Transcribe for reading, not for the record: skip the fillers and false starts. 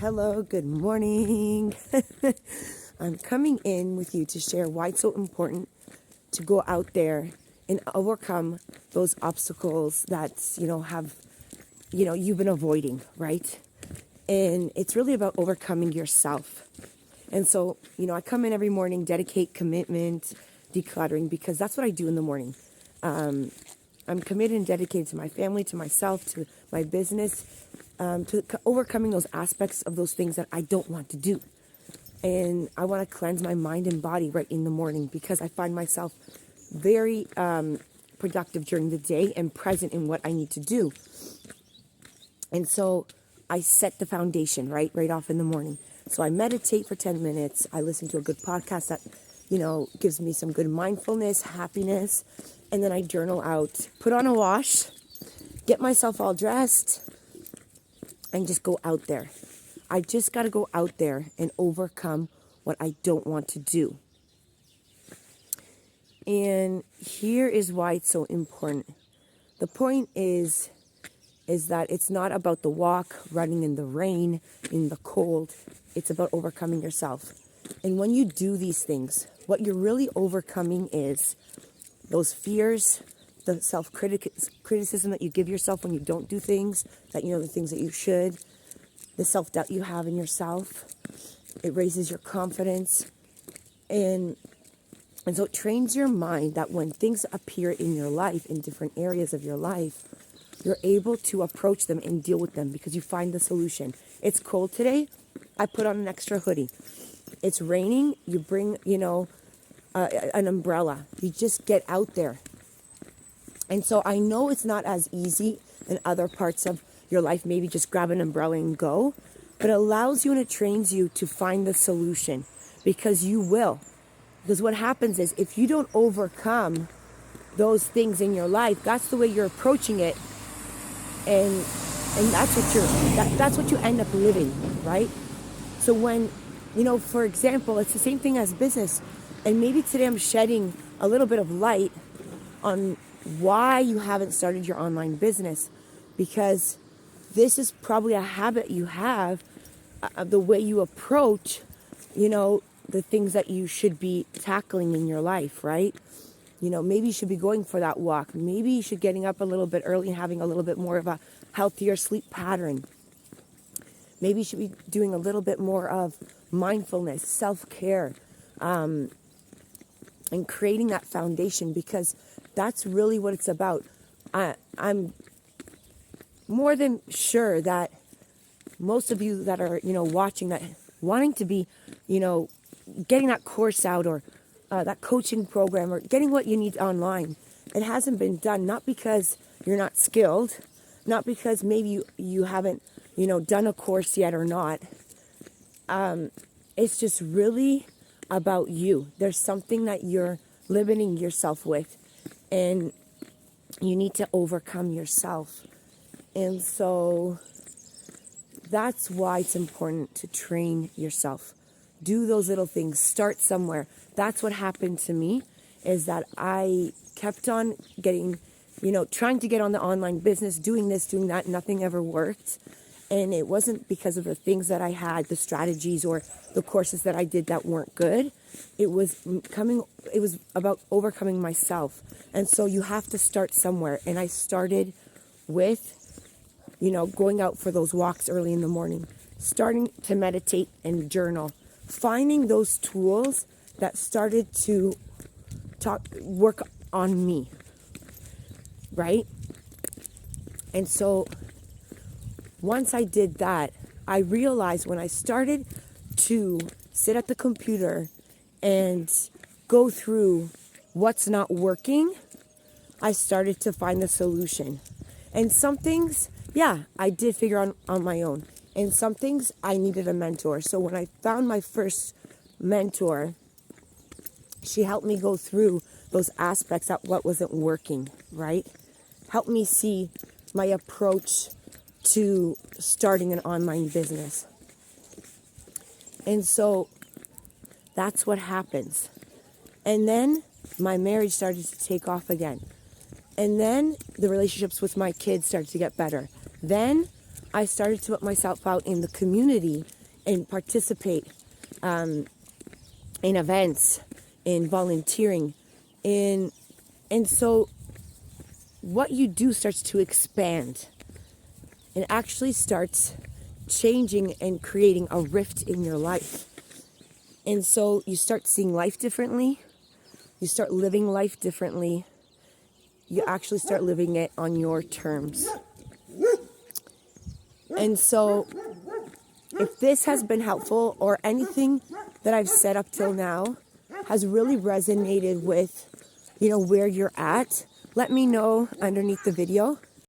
Hello, good morning. I'm coming in with you to share why it's so important to go out there and overcome those obstacles that, you've been avoiding, right? And it's really about overcoming yourself. And so, I come in every morning, dedicate commitment, decluttering, because that's what I do in the morning. I'm committed and dedicated to my family, to myself, to my business, to overcoming those aspects of those things that I don't want to do. And I want to cleanse my mind and body right in the morning because I find myself very productive during the day and present in what I need to do. And so I set the foundation right off in the morning. So I meditate for 10 minutes. I listen to a good podcast that, gives me some good mindfulness, happiness. And then I journal out, put on a wash, get myself all dressed, and just go out there. I just got to go out there and overcome what I don't want to do. And here is why it's so important. The point is that it's not about the walk, running in the rain, in the cold. It's about overcoming yourself. And when you do these things, what you're really overcoming is those fears, the self-criticism that you give yourself when you don't do things, that the things that you should, the self-doubt you have in yourself. It raises your confidence. And so it trains your mind that when things appear in your life, in different areas of your life, you're able to approach them and deal with them because you find the solution. It's cold today, I put on an extra hoodie. It's raining, you bring, an umbrella. You just get out there. And so I know it's not as easy in other parts of your life, maybe just grab an umbrella and go, but it allows you and it trains you to find the solution because you will. Because what happens is if you don't overcome those things in your life, that's the way you're approaching it, and that's what you end up living, right? So when, for example, it's the same thing as business, and maybe today I'm shedding a little bit of light on why you haven't started your online business, because this is probably a habit you have, the way you approach, the things that you should be tackling in your life, right? Maybe you should be going for that walk. Maybe you should getting up a little bit early and having a little bit more of a healthier sleep pattern. Maybe you should be doing a little bit more of mindfulness, self-care, and creating that foundation, because that's really what it's about. I'm more than sure that most of you that are, watching that, wanting to be, getting that course out or that coaching program or getting what you need online, it hasn't been done, not because you're not skilled, not because maybe you haven't, done a course yet or not. It's just really about you. There's something that you're limiting yourself with, and you need to overcome yourself. And so that's why it's important to train yourself. Do those little things. Start somewhere. That's what happened to me, is that I kept on getting, trying to get on the online business, doing this, doing that. Nothing ever worked. And it wasn't because of the things that I had, the strategies or the courses that I did that weren't good. It was about overcoming myself. And so you have to start somewhere. And I started with, going out for those walks early in the morning, starting to meditate and journal, finding those tools that started to work on me, right? And so once I did that, I realized when I started to sit at the computer and go through what's not working, I started to find the solution. And some things, I did figure out on my own. And some things I needed a mentor. So when I found my first mentor, she helped me go through those aspects that what wasn't working, right? Helped me see my approach to starting an online business. And so that's what happens. And then my marriage started to take off again. And then the relationships with my kids started to get better. Then I started to put myself out in the community and participate in events, in volunteering, and so what you do starts to expand and actually starts changing and creating a rift in your life. And so you start seeing life differently, you start living life differently, you actually start living it on your terms. And so if this has been helpful, or anything that I've said up till now has really resonated with, where you're at, let me know underneath the video.